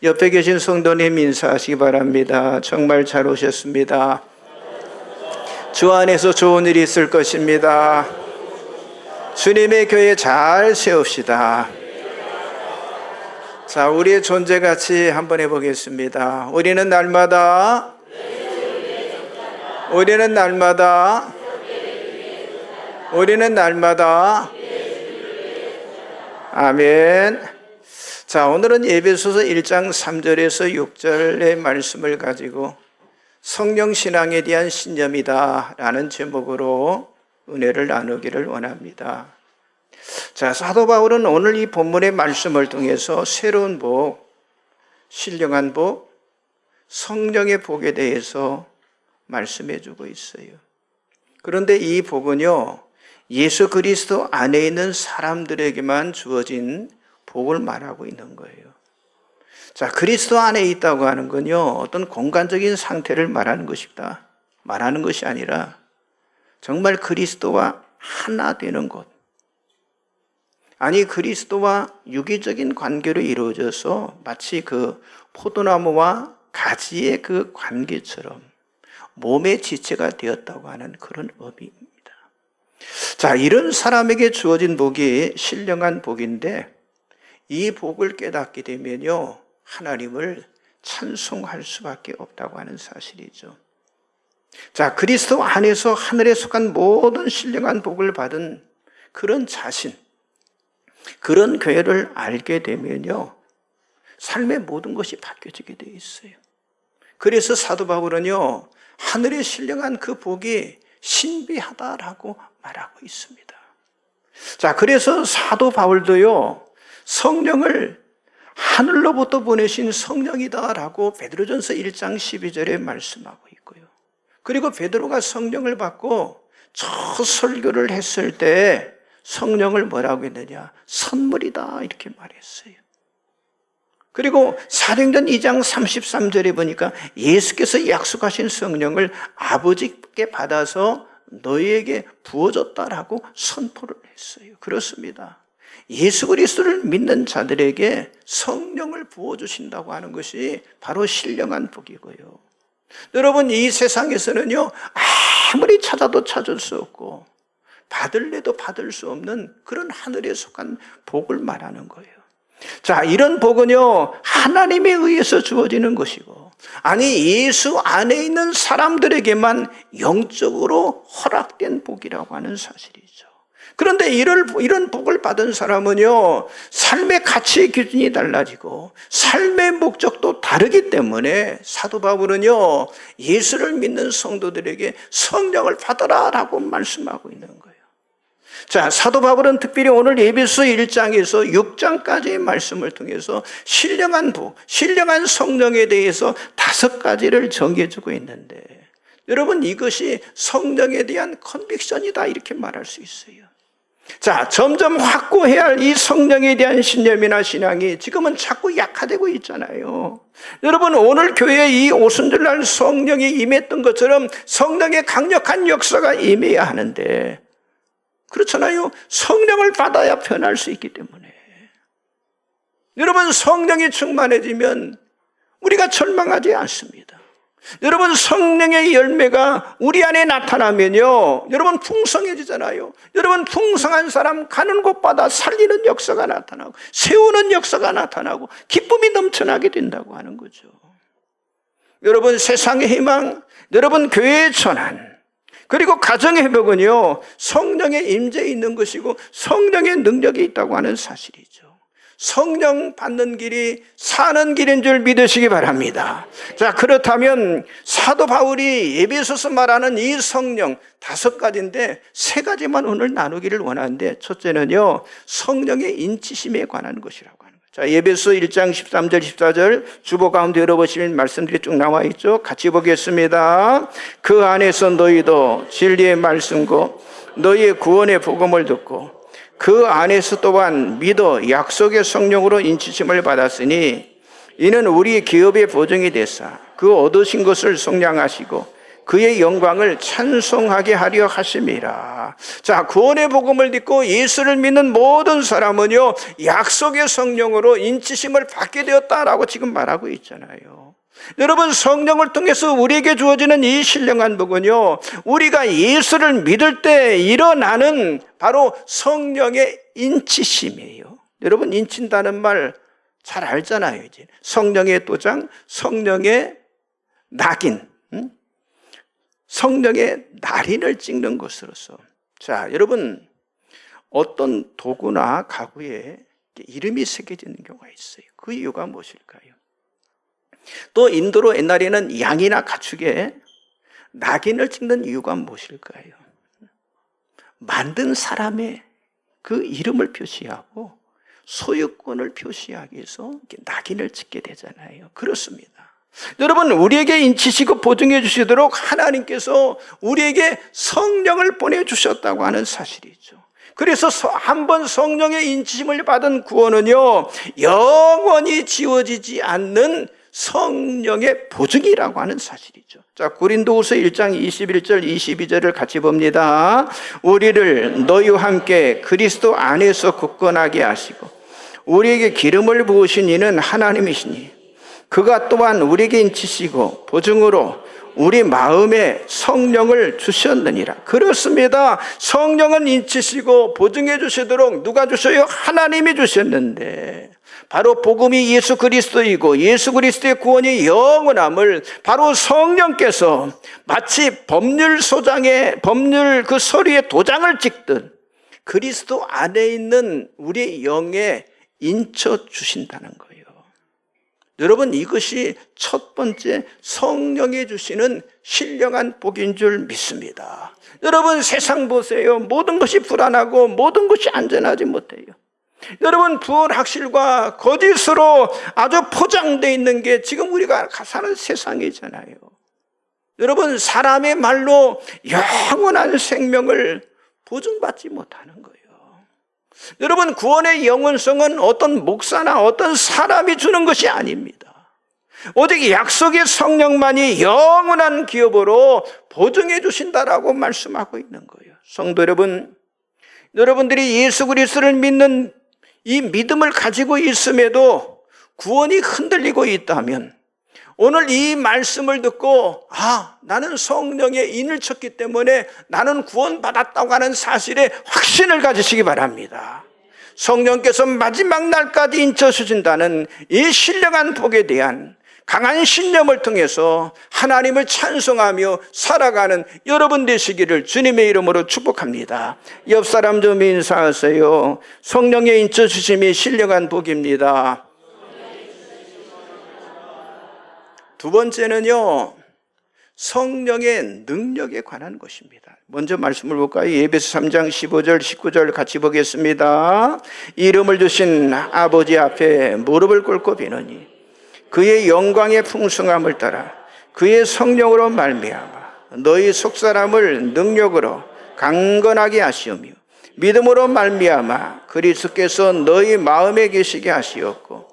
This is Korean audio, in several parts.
옆에 계신 성도님 인사하시기 바랍니다. 정말 잘 오셨습니다. 주 안에서 좋은 일이 있을 것입니다. 주님의 교회 잘 세웁시다. 자, 우리의 존재 가치 한번 해보겠습니다. 우리는 날마다 아멘. 자, 오늘은 에베소서 1장 3절에서 6절의 말씀을 가지고 성령신앙에 대한 신념이다 라는 제목으로 은혜를 나누기를 원합니다. 자, 사도 바울은 오늘 이 본문의 말씀을 통해서 새로운 복, 신령한 복, 성령의 복에 대해서 말씀해 주고 있어요. 그런데 이 복은요, 예수 그리스도 안에 있는 사람들에게만 주어진 복을 말하고 있는 거예요. 자, 그리스도 안에 있다고 하는 건요, 어떤 공간적인 상태를 말하는 것이 아니라 정말 그리스도와 하나 되는 것. 아니, 그리스도와 유기적인 관계로 이루어져서 마치 그 포도나무와 가지의 그 관계처럼 몸의 지체가 되었다고 하는 그런 의미입니다. 자, 이런 사람에게 주어진 복이 신령한 복인데 이 복을 깨닫게 되면요, 하나님을 찬송할 수밖에 없다고 하는 사실이죠. 자, 그리스도 안에서 하늘에 속한 모든 신령한 복을 받은 그런 자신, 그런 교회를 알게 되면요, 삶의 모든 것이 바뀌어지게 되어 있어요. 그래서 사도 바울은요, 하늘의 신령한 그 복이 신비하다라고 말하고 있습니다. 자, 그래서 사도 바울도요, 성령을 하늘로부터 보내신 성령이다라고 베드로전서 1장 12절에 말씀하고 있고요. 그리고 베드로가 성령을 받고 첫 설교를 했을 때 성령을 뭐라고 했느냐? 선물이다 이렇게 말했어요. 그리고 사도행전 2장 33절에 보니까 예수께서 약속하신 성령을 아버지께 받아서 너희에게 부어줬다라고 선포를 했어요. 그렇습니다. 예수 그리스도를 믿는 자들에게 성령을 부어주신다고 하는 것이 바로 신령한 복이고요. 여러분, 이 세상에서는요, 아무리 찾아도 찾을 수 없고 받을래도 받을 수 없는 그런 하늘에 속한 복을 말하는 거예요. 자, 이런 복은요, 하나님에 의해서 주어지는 것이고, 아니, 예수 안에 있는 사람들에게만 영적으로 허락된 복이라고 하는 사실이죠. 그런데 이런 복을 받은 사람은요, 삶의 가치의 기준이 달라지고 삶의 목적도 다르기 때문에 사도 바울은요, 예수를 믿는 성도들에게 성령을 받아라라고 말씀하고 있는 거예요. 자, 사도 바울은 특별히 오늘 에베소 1장에서 6장까지의 말씀을 통해서 신령한 복, 신령한 성령에 대해서 5가지를 정해주고 있는데, 여러분, 이것이 성령에 대한 컨빅션이다 이렇게 말할 수 있어요. 자, 점점 확고해야 할 이 성령에 대한 신념이나 신앙이 지금은 자꾸 약화되고 있잖아요. 여러분, 오늘 교회에 이 오순절날 성령이 임했던 것처럼 성령의 강력한 역사가 임해야 하는데, 그렇잖아요. 성령을 받아야 변할 수 있기 때문에. 여러분, 성령이 충만해지면 우리가 절망하지 않습니다. 여러분, 성령의 열매가 우리 안에 나타나면요, 여러분 풍성해지잖아요. 여러분, 풍성한 사람 가는 곳마다 살리는 역사가 나타나고 세우는 역사가 나타나고 기쁨이 넘쳐나게 된다고 하는 거죠. 여러분, 세상의 희망, 여러분 교회의 전환, 그리고 가정의 회복은요, 성령의 임재에 있는 것이고 성령의 능력이 있다고 하는 사실이죠. 성령 받는 길이 사는 길인 줄 믿으시기 바랍니다. 자, 그렇다면 사도 바울이 에베소서 말하는 이 성령 5가지인데 3가지만 오늘 나누기를 원하는데, 첫째는요, 성령의 인치심에 관한 것이라고 하는 거예요. 자, 에베소 1장 13절 14절 주보 가운데 열어보시면 말씀들이 쭉 나와 있죠. 같이 보겠습니다. 그 안에서 너희도 진리의 말씀과 너희의 구원의 복음을 듣고 그 안에서 또한 믿어 약속의 성령으로 인치심을 받았으니 이는 우리 기업의 보증이 되사 그 얻으신 것을 속량하시고 그의 영광을 찬송하게 하려 하심이라. 자, 구원의 복음을 듣고 예수를 믿는 모든 사람은요, 약속의 성령으로 인치심을 받게 되었다라고 지금 말하고 있잖아요. 여러분, 성령을 통해서 우리에게 주어지는 이 신령한 복은요, 우리가 예수를 믿을 때 일어나는 바로 성령의 인치심이에요. 여러분, 인친다는 말 잘 알잖아요. 이제 성령의 도장, 성령의 낙인, 성령의 날인을 찍는 것으로서. 자, 여러분, 어떤 도구나 가구에 이름이 새겨지는 경우가 있어요. 그 이유가 무엇일까요? 또 인도로 옛날에는 양이나 가축에 낙인을 찍는 이유가 무엇일까요? 만든 사람의 그 이름을 표시하고 소유권을 표시하기 위해서 낙인을 찍게 되잖아요. 그렇습니다. 여러분, 우리에게 인치시고 보증해 주시도록 하나님께서 우리에게 성령을 보내주셨다고 하는 사실이죠. 그래서 한번 성령의 인치심을 받은 구원은요, 영원히 지워지지 않는 성령의 보증이라고 하는 사실이죠. 자, 고린도후서 1장 21절 22절을 같이 봅니다. 우리를 너희와 함께 그리스도 안에서 굳건하게 하시고 우리에게 기름을 부으신 이는 하나님이시니 그가 또한 우리에게 인치시고 보증으로 우리 마음에 성령을 주셨느니라. 그렇습니다. 성령은 인치시고 보증해 주시도록 누가 주셔요? 하나님이 주셨는데, 바로 복음이 예수 그리스도이고 예수 그리스도의 구원이 영원함을 바로 성령께서 마치 법률 그 서류에 도장을 찍듯 그리스도 안에 있는 우리의 영에 인쳐 주신다는 거예요. 여러분, 이것이 첫 번째 성령이 주시는 신령한 복인 줄 믿습니다. 여러분, 세상 보세요. 모든 것이 불안하고 모든 것이 안전하지 못해요. 여러분, 부활확실과 거짓으로 아주 포장되어 있는 게 지금 우리가 사는 세상이잖아요. 여러분, 사람의 말로 영원한 생명을 보증받지 못하는 거예요. 여러분, 구원의 영원성은 어떤 목사나 어떤 사람이 주는 것이 아닙니다. 오직 약속의 성령만이 영원한 기업으로 보증해 주신다라고 말씀하고 있는 거예요. 성도 여러분, 여러분들이 예수 그리스도를 믿는 이 믿음을 가지고 있음에도 구원이 흔들리고 있다면 오늘 이 말씀을 듣고 나는 성령의 인을 쳤기 때문에 나는 구원받았다고 하는 사실에 확신을 가지시기 바랍니다. 성령께서 마지막 날까지 인쳐주신다는 이 신령한 복에 대한 강한 신념을 통해서 하나님을 찬송하며 살아가는 여러분 되시기를 주님의 이름으로 축복합니다. 옆 사람 좀 인사하세요. 성령의 인쳐주심이 신령한 복입니다. 두 번째는요, 성령의 능력에 관한 것입니다. 먼저 말씀을 볼까요? 에베소 3장 15절 19절 같이 보겠습니다. 이름을 주신 아버지 앞에 무릎을 꿇고 비노니 그의 영광의 풍성함을 따라 그의 성령으로 말미암아 너희 속사람을 능력으로 강건하게 하시오며 믿음으로 말미암아 그리스도께서 너희 마음에 계시게 하시었고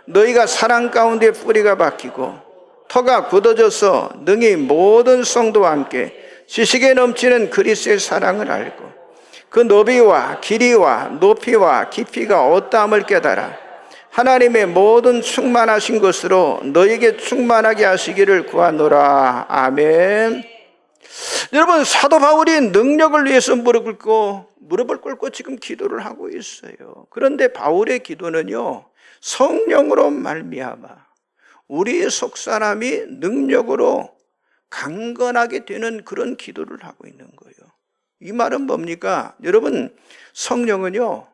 너희가 사랑 가운데 뿌리가 박히고 터가 굳어져서 능히 모든 성도와 함께 지식에 넘치는 그리스도의 사랑을 알고 그 너비와 길이와 높이와 깊이가 어떠함을 깨달아 하나님의 모든 충만하신 것으로 너에게 충만하게 하시기를 구하노라. 아멘. 여러분, 사도 바울이 능력을 위해서 무릎을 꿇고 지금 기도를 하고 있어요. 그런데 바울의 기도는요, 성령으로 말미암아 우리의 속사람이 능력으로 강건하게 되는 그런 기도를 하고 있는 거예요. 이 말은 뭡니까? 여러분, 성령은요,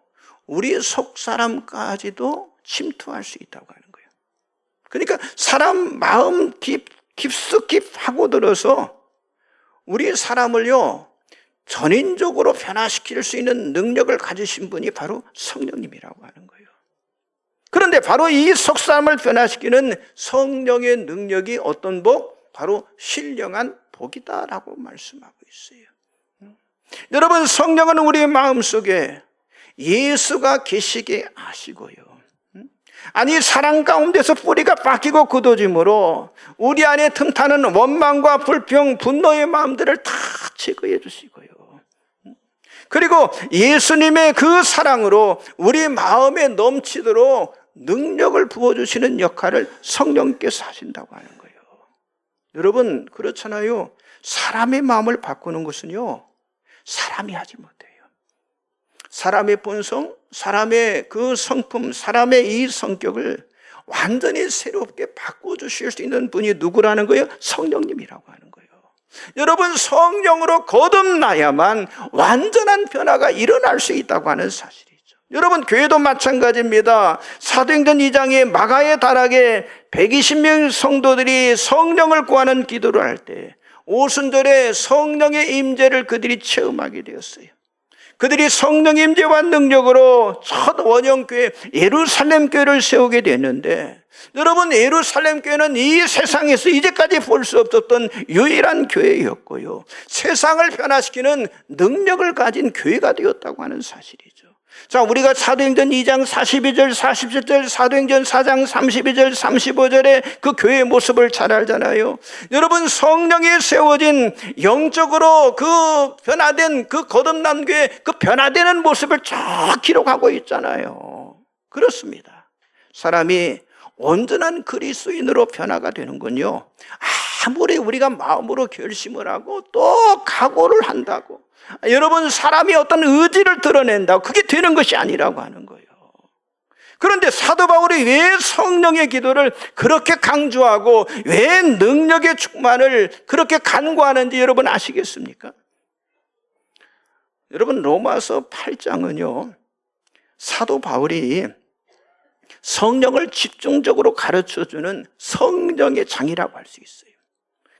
우리의 속사람까지도 침투할 수 있다고 하는 거예요. 그러니까 사람 마음 깊숙이 파고들어서 우리 사람을요, 전인적으로 변화시킬 수 있는 능력을 가지신 분이 바로 성령님이라고 하는 거예요. 그런데 바로 이 속사람을 변화시키는 성령의 능력이 어떤 복? 바로 신령한 복이다라고 말씀하고 있어요. 여러분, 성령은 우리의 마음속에 예수가 계시게 하시고요, 아니 사랑 가운데서 뿌리가 바뀌고 굳어짐으로 우리 안에 틈타는 원망과 불평, 분노의 마음들을 다 제거해 주시고요. 그리고 예수님의 그 사랑으로 우리 마음에 넘치도록 능력을 부어주시는 역할을 성령께서 하신다고 하는 거예요. 여러분 그렇잖아요. 사람의 마음을 바꾸는 것은요, 사람이 하지 못해요. 사람의 본성, 사람의 그 성품, 사람의 이 성격을 완전히 새롭게 바꿔주실 수 있는 분이 누구라는 거예요? 성령님이라고 하는 거예요. 여러분 성령으로 거듭나야만 완전한 변화가 일어날 수 있다고 하는 사실이죠. 여러분 교회도 마찬가지입니다. 사도행전 2장에 마가의 다락에 120명 성도들이 성령을 구하는 기도를 할 때 오순절에 성령의 임재를 그들이 체험하게 되었어요. 그들이 성령의 임재와 능력으로 첫 원형교회 예루살렘 교회를 세우게 됐는데, 여러분 예루살렘 교회는 이 세상에서 이제까지 볼 수 없었던 유일한 교회였고요, 세상을 변화시키는 능력을 가진 교회가 되었다고 하는 사실이죠. 자, 우리가 사도행전 2장 42절 47절, 사도행전 4장 32절 35절의 그 교회의 모습을 잘 알잖아요. 여러분 성령에 세워진 영적으로 그 변화된 그 거듭난 교회, 그 변화되는 모습을 쭉 기록하고 있잖아요. 그렇습니다. 사람이 온전한 그리스도인으로 변화가 되는군요, 아무리 우리가 마음으로 결심을 하고 또 각오를 한다고, 여러분 사람이 어떤 의지를 드러낸다고 그게 되는 것이 아니라고 하는 거예요. 그런데 사도 바울이 왜 성령의 기도를 그렇게 강조하고 왜 능력의 충만을 그렇게 간구하는지 여러분 아시겠습니까? 여러분 로마서 8장은요 사도 바울이 성령을 집중적으로 가르쳐주는 성령의 장이라고 할 수 있어요.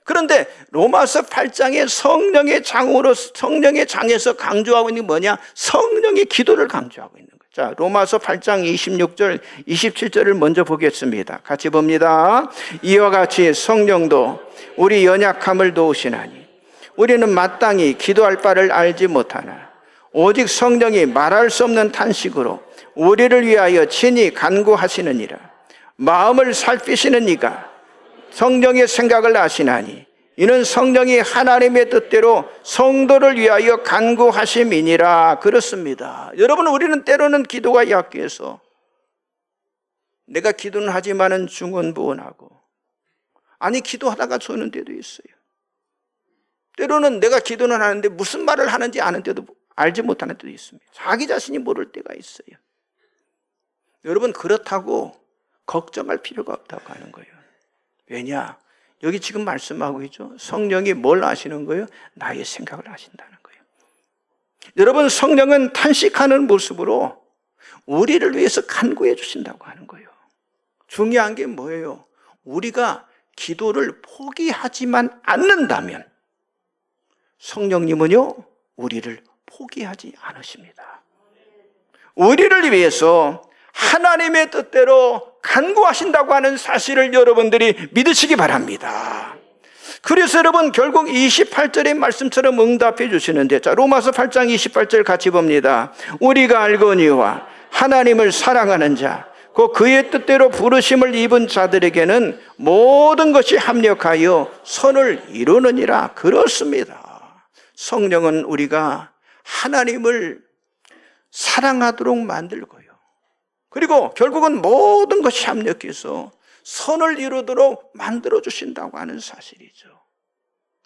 그런데 로마서 8장의 성령의 장으로, 성령의 장에서 강조하고 있는 게 뭐냐? 성령의 기도를 강조하고 있는 거예요. 자, 로마서 8장 26절 27절을 먼저 보겠습니다. 같이 봅니다. 이와 같이 성령도 우리 연약함을 도우시나니 우리는 마땅히 기도할 바를 알지 못하나 오직 성령이 말할 수 없는 탄식으로 우리를 위하여 친히 간구하시느니라. 마음을 살피시는 이가 성령의 생각을 아시나니 이는 성령이 하나님의 뜻대로 성도를 위하여 간구하심이니라. 그렇습니다. 여러분 우리는 때로는 기도가 약해서 내가 기도는 하지만은 중언부언하고, 아니 기도하다가 쏘는 때도 있어요. 때로는 내가 기도는 하는데 무슨 말을 하는지 아는 때도 알지 못하는 때도 있습니다. 자기 자신이 모를 때가 있어요. 여러분 그렇다고 걱정할 필요가 없다고 하는 거예요. 왜냐? 여기 지금 말씀하고 있죠. 성령이 뭘 아시는 거예요? 나의 생각을 아신다는 거예요. 여러분 성령은 탄식하는 모습으로 우리를 위해서 간구해 주신다고 하는 거예요. 중요한 게 뭐예요? 우리가 기도를 포기하지만 않는다면 성령님은요 우리를 포기하지 않으십니다. 우리를 위해서 하나님의 뜻대로 간구하신다고 하는 사실을 여러분들이 믿으시기 바랍니다. 그래서 여러분 결국 28절의 말씀처럼 응답해 주시는데, 자 로마서 8장 28절 같이 봅니다. 우리가 알거니와 하나님을 사랑하는 자 곧 그의 뜻대로 부르심을 입은 자들에게는 모든 것이 합력하여 선을 이루느니라. 그렇습니다. 성령은 우리가 하나님을 사랑하도록 만들고요, 그리고 결국은 모든 것이 합력해서 선을 이루도록 만들어주신다고 하는 사실이죠.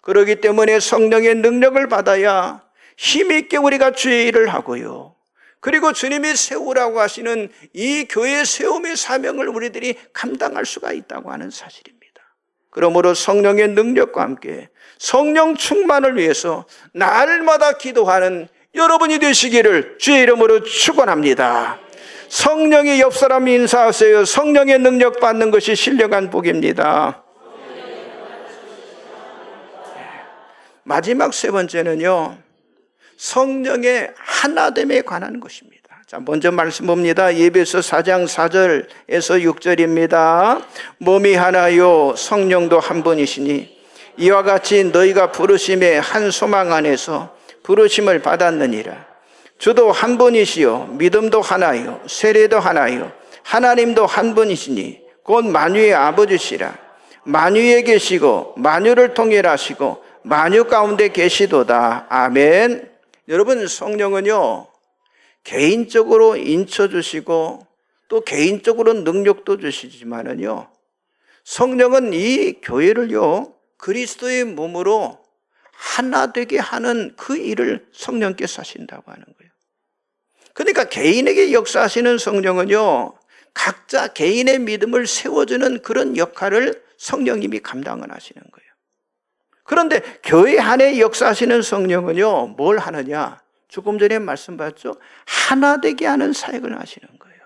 그렇기 때문에 성령의 능력을 받아야 힘있게 우리가 주의 일을 하고요, 그리고 주님이 세우라고 하시는 이 교회 세움의 사명을 우리들이 감당할 수가 있다고 하는 사실입니다. 그러므로 성령의 능력과 함께 성령 충만을 위해서 날마다 기도하는 여러분이 되시기를 주의 이름으로 축원합니다. 성령의 옆 사람 인사하세요. 성령의 능력 받는 것이 신령한 복입니다. 마지막 세 번째는요, 성령의 하나됨에 관한 것입니다. 자, 먼저 말씀 봅니다. 에베소 4장 4절에서 6절입니다. 몸이 하나요 성령도 한 분이시니 이와 같이 너희가 부르심의 한 소망 안에서 부르심을 받았느니라. 주도 한 분이시요 믿음도 하나요 세례도 하나요 하나님도 한 분이시니 곧 만유의 아버지시라. 만유에 계시고 만유를 통일하시고 만유 가운데 계시도다. 아멘. 여러분, 성령은요 개인적으로 인쳐주시고 또 개인적으로 능력도 주시지만은요, 성령은 이 교회를요 그리스도의 몸으로 하나 되게 하는 그 일을 성령께서 하신다고 하는 거예요. 그러니까 개인에게 역사하시는 성령은요 각자 개인의 믿음을 세워주는 그런 역할을 성령님이 감당을 하시는 거예요. 그런데 교회 안에 역사하시는 성령은요 뭘 하느냐? 조금 전에 말씀받았죠? 하나 되게 하는 사역을 하시는 거예요.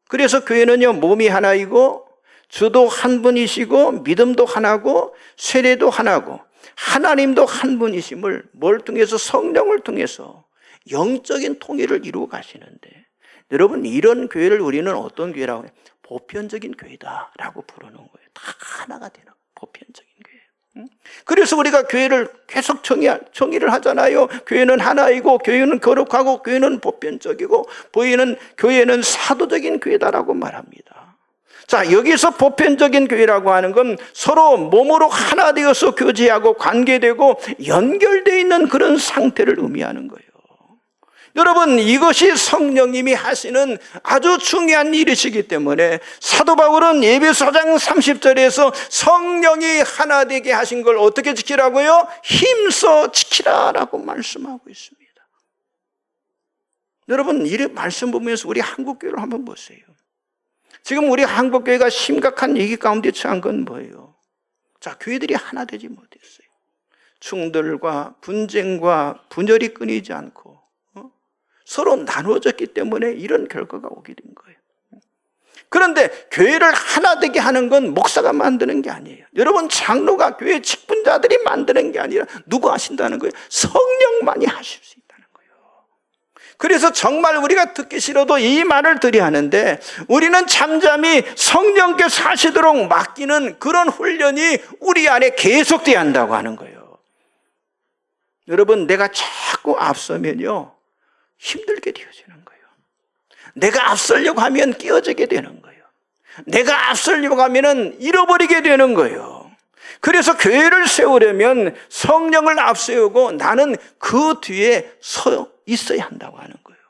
그래서 교회는요 몸이 하나이고 주도 한 분이시고 믿음도 하나고 세례도 하나고 하나님도 한 분이심을 뭘 통해서? 성령을 통해서 영적인 통일을 이루어 가시는데, 여러분 이런 교회를 우리는 어떤 교회라고 해요? 보편적인 교회다라고 부르는 거예요. 다 하나가 되는 보편적인 교회. 그래서 우리가 교회를 계속 정의를 하잖아요. 교회는 하나이고 교회는 거룩하고 교회는 보편적이고 교회는 사도적인 교회다라고 말합니다. 자, 여기서 보편적인 교회라고 하는 건 서로 몸으로 하나 되어서 교제하고 관계되고 연결되어 있는 그런 상태를 의미하는 거예요. 여러분, 이것이 성령님이 하시는 아주 중요한 일이시기 때문에 사도 바울은 에베소 4장 30절에서 성령이 하나 되게 하신 걸 어떻게 지키라고요? 힘써 지키라라고 말씀하고 있습니다. 여러분, 이 말씀 보면서 우리 한국교회를 한번 보세요. 지금 우리 한국교회가 심각한 위기 가운데 처한 건 뭐예요? 자, 교회들이 하나 되지 못했어요. 충돌과 분쟁과 분열이 끊이지 않고 서로 나누어졌기 때문에 이런 결과가 오게 된 거예요. 그런데 교회를 하나 되게 하는 건 목사가 만드는 게 아니에요. 여러분, 장로가 교회 직분자들이 만드는 게 아니라 누가 하신다는 거예요? 성령만이 하실 수 있다는 거예요. 그래서 정말 우리가 듣기 싫어도 이 말을 드려야 하는데, 우리는 잠잠히 성령께서 하시도록 맡기는 그런 훈련이 우리 안에 계속돼야 한다고 하는 거예요. 여러분, 내가 자꾸 앞서면요 힘들게 되어지는 거예요. 내가 앞서려고 하면 끼어지게 되는 거예요. 내가 앞서려고 하면 잃어버리게 되는 거예요. 그래서 교회를 세우려면 성령을 앞세우고 나는 그 뒤에 서 있어야 한다고 하는 거예요.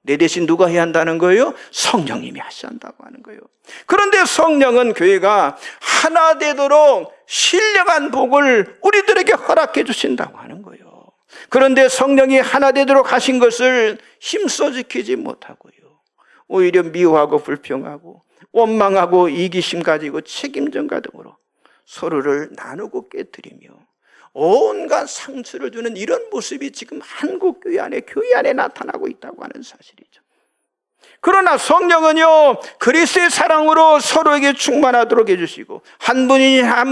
내 대신 누가 해야 한다는 거예요? 성령님이 하셔야 한다고 하는 거예요. 그런데 성령은 교회가 하나 되도록 신령한 복을 우리들에게 허락해 주신다고 하는 거예요. 그런데 성령이 하나 되도록 하신 것을 힘써 지키지 못하고요, 오히려 미워하고 불평하고 원망하고 이기심 가지고 책임전가 등으로 서로를 나누고 깨뜨리며 온갖 상처를 주는 이런 모습이 지금 한국 교회 안에 나타나고 있다고 하는 사실이죠. 그러나 성령은요 그리스도의 사랑으로 서로에게 충만하도록 해주시고 한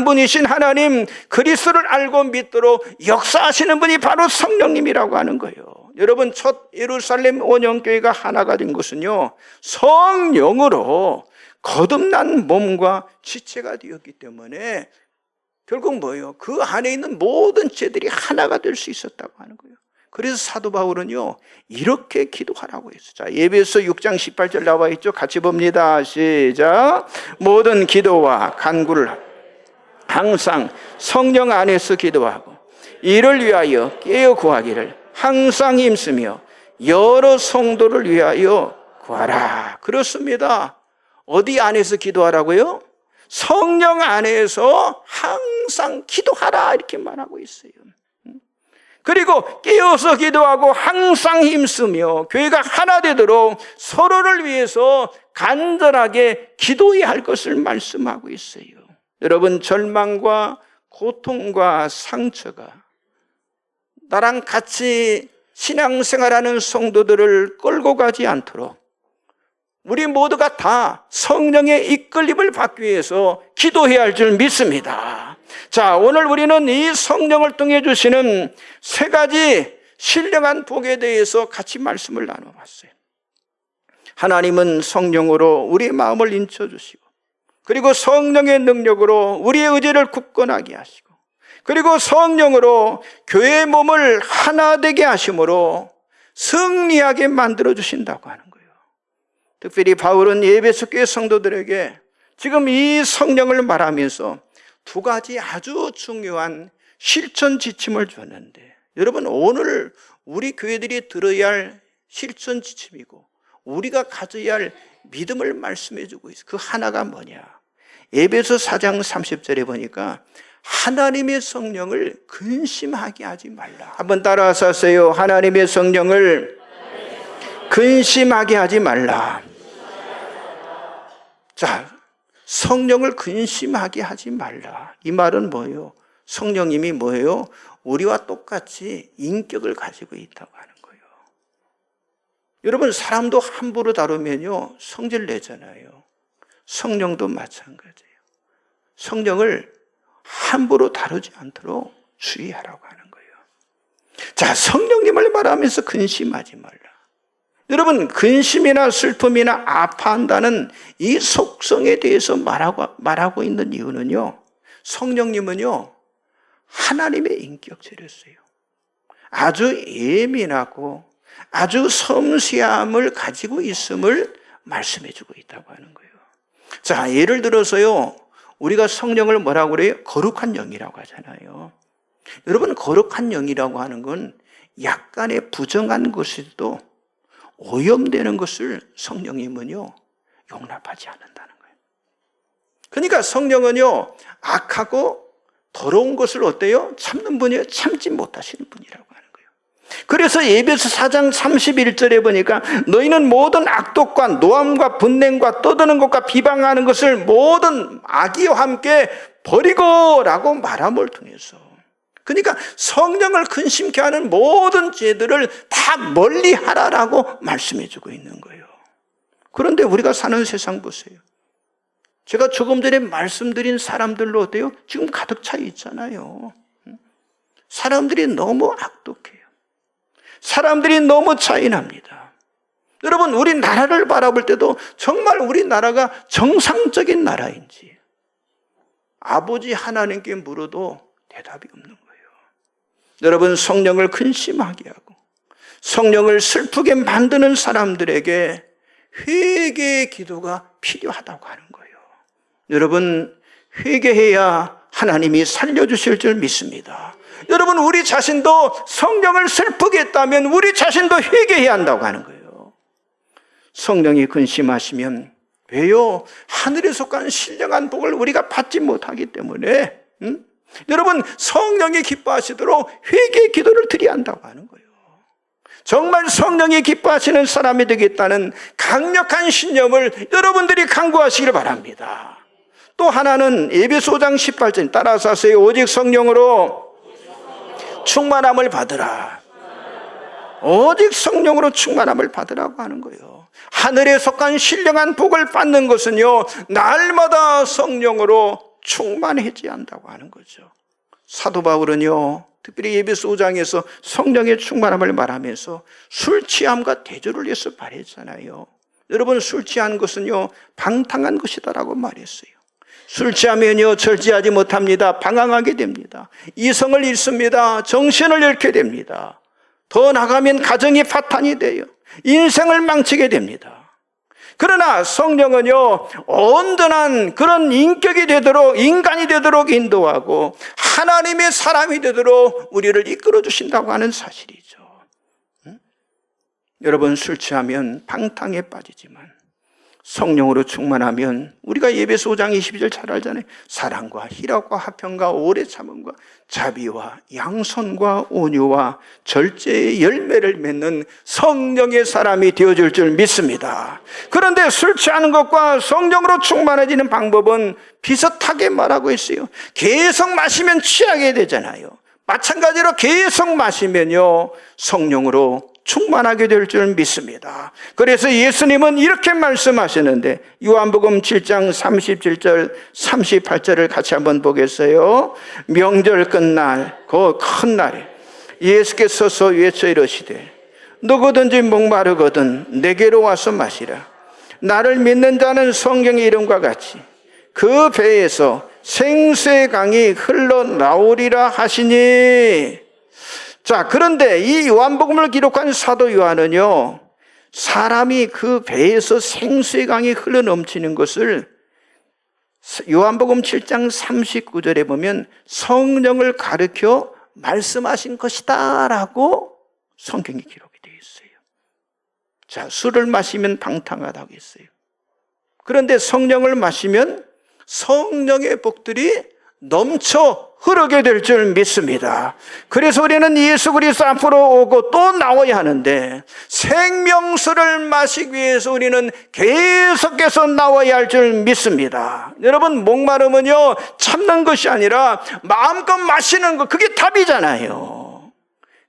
분이신 하나님 그리스도를 알고 믿도록 역사하시는 분이 바로 성령님이라고 하는 거예요. 여러분, 첫 예루살렘 원형교회가 하나가 된 것은요 성령으로 거듭난 몸과 지체가 되었기 때문에 결국 뭐예요? 그 안에 있는 모든 죄들이 하나가 될 수 있었다고 하는 거예요. 그래서 사도 바울은요 이렇게 기도하라고 했어요. 자, 에베소 6장 18절 나와 있죠. 같이 봅니다. 시작. 모든 기도와 간구를 항상 성령 안에서 기도하고 이를 위하여 깨어 구하기를 항상 힘쓰며 여러 성도를 위하여 구하라. 그렇습니다. 어디 안에서 기도하라고요? 성령 안에서 항상 기도하라 이렇게 말하고 있어요. 그리고 깨어서 기도하고 항상 힘쓰며 교회가 하나 되도록 서로를 위해서 간절하게 기도해야 할 것을 말씀하고 있어요. 여러분, 절망과 고통과 상처가 나랑 같이 신앙생활하는 성도들을 끌고 가지 않도록 우리 모두가 다 성령의 이끌림을 받기 위해서 기도해야 할 줄 믿습니다. 자, 오늘 우리는 이 성령을 통해 주시는 세 가지 신령한 복에 대해서 같이 말씀을 나눠봤어요. 하나님은 성령으로 우리의 마음을 인쳐주시고, 그리고 성령의 능력으로 우리의 의지를 굳건하게 하시고, 그리고 성령으로 교회의 몸을 하나 되게 하심으로 승리하게 만들어 주신다고 하는 거예요. 특별히 바울은 에베소 교회 성도들에게 지금 이 성령을 말하면서 두 가지 아주 중요한 실천 지침을 줬는데, 여러분 오늘 우리 교회들이 들어야 할 실천 지침이고 우리가 가져야 할 믿음을 말씀해 주고 있어요. 그 하나가 뭐냐? 에베소 4장 30절에 보니까 하나님의 성령을 근심하게 하지 말라. 한번 따라서 하세요. 하나님의 성령을 근심하게 하지 말라. 자, 성령을 근심하게 하지 말라. 이 말은 뭐예요? 성령님이 뭐예요? 우리와 똑같이 인격을 가지고 있다고 하는 거예요. 여러분, 사람도 함부로 다루면요 성질 내잖아요. 성령도 마찬가지예요. 성령을 함부로 다루지 않도록 주의하라고 하는 거예요. 자, 성령님을 말하면서 근심하지 말라. 여러분, 근심이나 슬픔이나 아파한다는 이 속성에 대해서 말하고 있는 이유는요, 성령님은요 하나님의 인격체였어요. 아주 예민하고 아주 섬세함을 가지고 있음을 말씀해 주고 있다고 하는 거예요. 자, 예를 들어서요, 우리가 성령을 뭐라고 그래요? 거룩한 영이라고 하잖아요. 여러분, 거룩한 영이라고 하는 건 약간의 부정한 것에도 오염되는 것을 성령님은요 용납하지 않는다는 거예요. 그러니까 성령은요 악하고 더러운 것을 어때요? 참는 분이에요. 참지 못하시는 분이라고 하는 거예요. 그래서 에베소 4장 31절에 보니까 너희는 모든 악독과 노함과 분냉과 떠드는 것과 비방하는 것을 모든 악의와 함께 버리고 라고 말함을 통해서, 그러니까 성령을 근심케 하는 모든 죄들을 다 멀리 하라라고 말씀해 주고 있는 거예요. 그런데 우리가 사는 세상 보세요. 제가 조금 전에 말씀드린 사람들로 어때요? 지금 가득 차 있잖아요. 사람들이 너무 악독해요. 사람들이 너무 차이납니다. 여러분, 우리 나라를 바라볼 때도 정말 우리나라가 정상적인 나라인지 아버지 하나님께 물어도 대답이 없는 거예요. 여러분, 성령을 근심하게 하고 성령을 슬프게 만드는 사람들에게 회개의 기도가 필요하다고 하는 거예요. 여러분, 회개해야 하나님이 살려주실 줄 믿습니다. 여러분, 우리 자신도 성령을 슬프게 했다면 우리 자신도 회개해야 한다고 하는 거예요. 성령이 근심하시면 왜요? 하늘에 속한 신령한 복을 우리가 받지 못하기 때문에 여러분, 성령이 기뻐하시도록 회개의 기도를 드려야 한다고 하는 거예요. 정말 성령이 기뻐하시는 사람이 되겠다는 강력한 신념을 여러분들이 강구하시길 바랍니다. 또 하나는 에베소 5장 18절 따라서 하세요. 오직 성령으로 충만함을 받으라. 오직 성령으로 충만함을 받으라고 하는 거예요. 하늘에 속한 신령한 복을 받는 것은요 날마다 성령으로 충만해져야 한다고 하는 거죠. 사도 바울은요 특별히 에베소 5장에서 성령의 충만함을 말하면서 술 취함과 대조를 해서 말했잖아요. 여러분, 술 취한 것은요 방탕한 것이다라고 말했어요. 술 취하면요 절제하지 못합니다. 방황하게 됩니다. 이성을 잃습니다. 정신을 잃게 됩니다. 더 나가면 가정이 파탄이 돼요. 인생을 망치게 됩니다. 그러나 성령은요 온전한 그런 인격이 되도록, 인간이 되도록 인도하고 하나님의 사람이 되도록 우리를 이끌어 주신다고 하는 사실이죠. 여러분, 술 취하면 방탕에 빠지지만 성령으로 충만하면 우리가 에베소 5장 22절 잘 알잖아요. 사랑과 희락과 화평과 오래 참음과 자비와 양선과 온유와 절제의 열매를 맺는 성령의 사람이 되어줄 줄 믿습니다. 그런데 술 취하는 것과 성령으로 충만해지는 방법은 비슷하게 말하고 있어요. 계속 마시면 취하게 되잖아요. 마찬가지로 계속 마시면요 성령으로 충만하게 될 줄 믿습니다. 그래서 예수님은 이렇게 말씀하시는데 요한복음 7장 37절 38절을 같이 한번 보겠어요. 명절 끝날 그 큰 날에 예수께서 외쳐 이르시되 누구든지 목마르거든 내게로 와서 마시라. 나를 믿는 자는 성경의 이름과 같이 그 배에서 생수의 강이 흘러나오리라 하시니. 자, 그런데 이 요한복음을 기록한 사도 요한은요 사람이 그 배에서 생수의 강이 흘러넘치는 것을 요한복음 7장 39절에 보면 성령을 가르쳐 말씀하신 것이다 라고 성경에 기록이 되어 있어요. 자, 술을 마시면 방탕하다고 했어요. 그런데 성령을 마시면 성령의 복들이 넘쳐 흐르게 될 줄 믿습니다. 그래서 우리는 예수 그리스도 앞으로 오고 또 나와야 하는데 생명수를 마시기 위해서 우리는 계속해서 나와야 할 줄 믿습니다. 여러분, 목마름은요 참는 것이 아니라 마음껏 마시는 것, 그게 답이잖아요.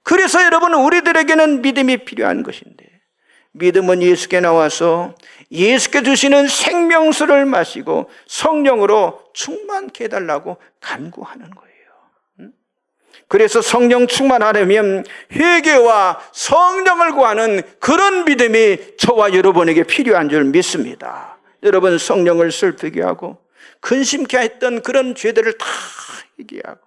그래서 여러분, 우리들에게는 믿음이 필요한 것인데, 믿음은 예수께 나와서 예수께 주시는 생명수를 마시고 성령으로 충만케 해달라고 간구하는 거예요. 그래서 성령 충만하려면 회개와 성령을 구하는 그런 믿음이 저와 여러분에게 필요한 줄 믿습니다. 여러분, 성령을 슬프게 하고 근심케 했던 그런 죄들을 다 회개하고,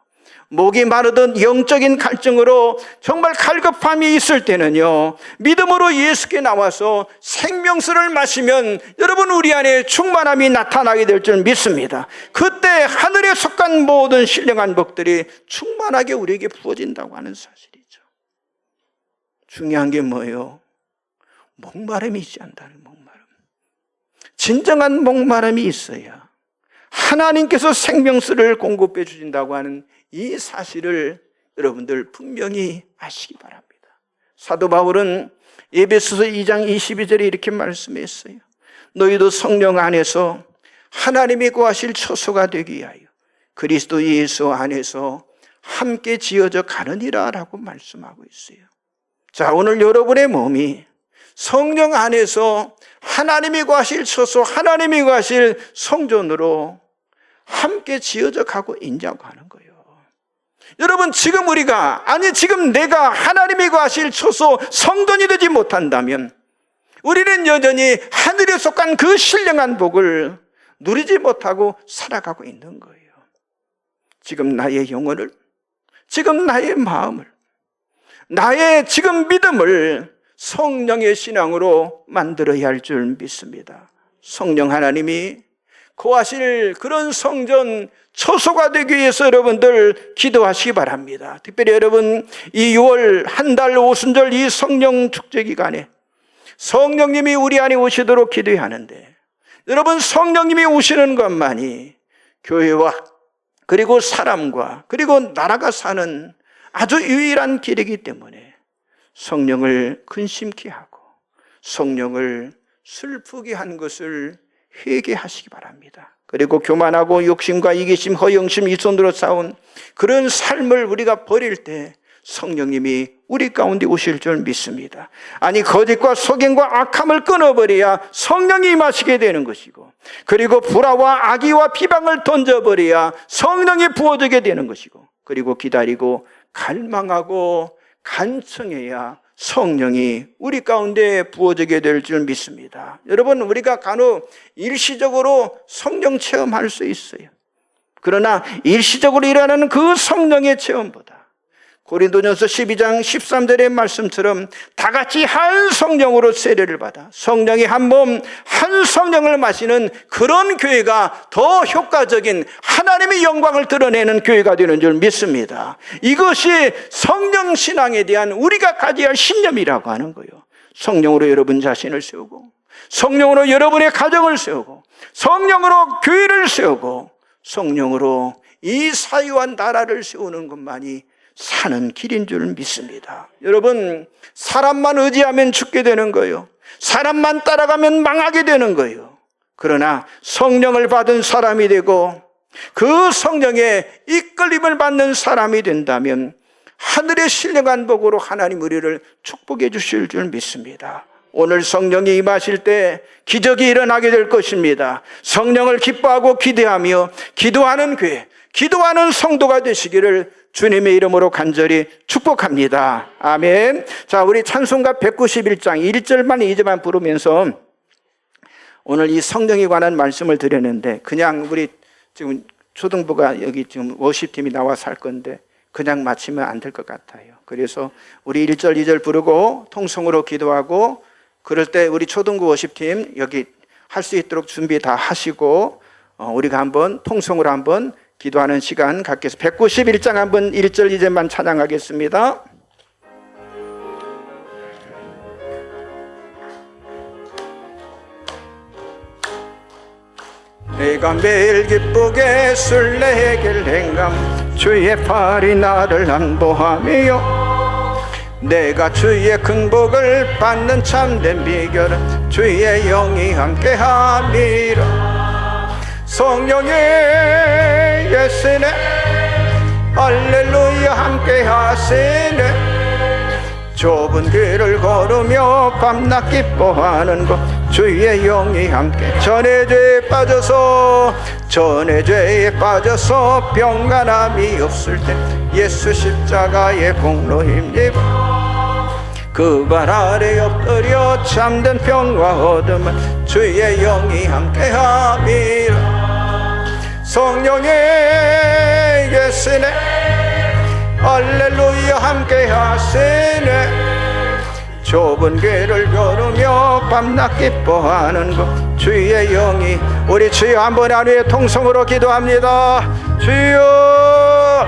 목이 마르던 영적인 갈증으로 정말 갈급함이 있을 때는요, 믿음으로 예수께 나와서 생명수를 마시면 여러분, 우리 안에 충만함이 나타나게 될 줄 믿습니다. 그때 하늘에 속한 모든 신령한 복들이 충만하게 우리에게 부어진다고 하는 사실이죠. 중요한 게 뭐예요? 목마름이 있지 않다는 목마름. 진정한 목마름이 있어야 하나님께서 생명수를 공급해 주신다고 하는 이 사실을 여러분들 분명히 아시기 바랍니다. 사도 바울은 에베소서 2장 22절에 이렇게 말씀했어요. 너희도 성령 안에서 하나님이 구하실 처소가 되기 위하여 그리스도 예수 안에서 함께 지어져 가느니라 라고 말씀하고 있어요. 자, 오늘 여러분의 몸이 성령 안에서 하나님이 구하실 처소, 하나님이 구하실 성전으로 함께 지어져 가고 있냐고 하는 거예요. 여러분, 지금 지금 내가 하나님이 구하실 처소 성전이 되지 못한다면 우리는 여전히 하늘에 속한 그 신령한 복을 누리지 못하고 살아가고 있는 거예요. 지금 나의 영혼을, 지금 나의 마음을, 나의 지금 믿음을 성령의 신앙으로 만들어야 할 줄 믿습니다. 성령 하나님이 거하실 그런 성전 처소가 되기 위해서 여러분들 기도하시기 바랍니다. 특별히 여러분, 이 6월 한 달 오순절 이 성령 축제 기간에 성령님이 우리 안에 오시도록 기도해야 하는데, 여러분, 성령님이 오시는 것만이 교회와 그리고 사람과 그리고 나라가 사는 아주 유일한 길이기 때문에 성령을 근심케 하고 성령을 슬프게 한 것을 회개하시기 바랍니다. 그리고 교만하고 욕심과 이기심, 허영심, 이손으로 싸운 그런 삶을 우리가 버릴 때 성령님이 우리 가운데 오실 줄 믿습니다. 아니, 거짓과 속임과 악함을 끊어버려야 성령이 임하시게 되는 것이고, 그리고 불화와 악의와 비방을 던져버려야 성령이 부어지게 되는 것이고, 그리고 기다리고 갈망하고 간청해야 성령이 우리 가운데 부어지게 될 줄 믿습니다. 여러분, 우리가 간혹 일시적으로 성령 체험할 수 있어요. 그러나 일시적으로 일어나는 그 성령의 체험보다 고린도전서 12장 13절의 말씀처럼 다 같이 한 성령으로 세례를 받아 성령이 한 몸, 한 성령을 마시는 그런 교회가 더 효과적인 하나님의 영광을 드러내는 교회가 되는 줄 믿습니다. 이것이 성령 신앙에 대한 우리가 가져야 할 신념이라고 하는 거예요. 성령으로 여러분 자신을 세우고, 성령으로 여러분의 가정을 세우고, 성령으로 교회를 세우고, 성령으로 이 사회와 나라를 세우는 것만이 사는 길인 줄 믿습니다. 여러분, 사람만 의지하면 죽게 되는 거예요. 사람만 따라가면 망하게 되는 거예요. 그러나 성령을 받은 사람이 되고 그 성령의 이끌림을 받는 사람이 된다면 하늘의 신령한 복으로 하나님 우리를 축복해 주실 줄 믿습니다. 오늘 성령이 임하실 때 기적이 일어나게 될 것입니다. 성령을 기뻐하고 기대하며 기도하는 교회, 기도하는 성도가 되시기를 주님의 이름으로 간절히 축복합니다. 아멘. 자, 우리 찬송가 191장 1절만 2절만 부르면서 오늘 이 성령에 관한 말씀을 드렸는데, 그냥 우리 지금 초등부가 여기 지금 워십팀이 나와서 할 건데 그냥 마치면 안 될 것 같아요. 그래서 우리 1절 2절 부르고 통성으로 기도하고 그럴 때 우리 초등부 워십팀 여기 할 수 있도록 준비 다 하시고 우리가 한번 통성으로 한번 기도하는 시간 갖겠습니다. 191장 한번 1절 2절만 찬양하겠습니다. 내가 매일 기쁘게 술래길 행감 주의 팔이 나를 안보하며 내가 주의 큰 복을 받는 참된 비결은 주의 영이 함께함이라. 성령의 예수네 할렐루야 함께하시네. 좁은 길을 걸으며 밤낮 기뻐하는 것 주의 영이 함께. 전의 죄에 빠져서 평안함이 없을 때 예수 십자가의 공로 힘입어 그 발 아래 엎드려 참된 평화 얻으면 주의 영이 함께함이라. 성령의 예수네 할렐루야 함께하시네. 좁은 길을 걸으며 밤낮 기뻐하는 것 주의 영이. 우리 주여 한번 하루의 통성으로 기도합니다. 주여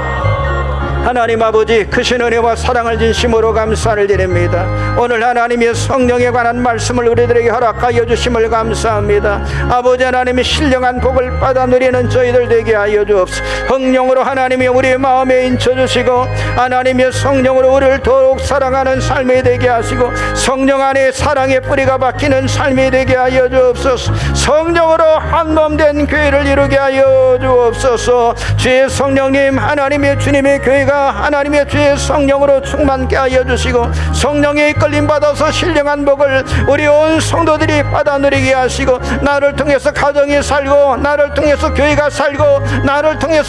하나님 아버지, 크신 은혜와 사랑을 진심으로 감사를 드립니다. 오늘 하나님의 성령에 관한 말씀을 우리들에게 허락하여 주심을 감사합니다. 아버지 하나님의 신령한 복을 받아 누리는 저희들 되게 하여 주옵소서. 성령으로 하나님이 우리 마음에 인쳐주시고 하나님의 성령으로 우리를 더욱 사랑하는 삶이 되게 하시고 성령 안에 사랑의 뿌리가 박히는 삶이 되게 하여 주옵소서. 성령으로 한몸된 교회를 이루게 하여 주옵소서. 주의 성령님, 하나님의 주님의 교회가 하나님의 주의 성령으로 충만케 하여 주시고 성령의 이끌림 받아서 신령한 복을 우리 온 성도들이 받아 누리게 하시고 나를 통해서 가정이 살고 나를 통해서 교회가 살고 나를 통해서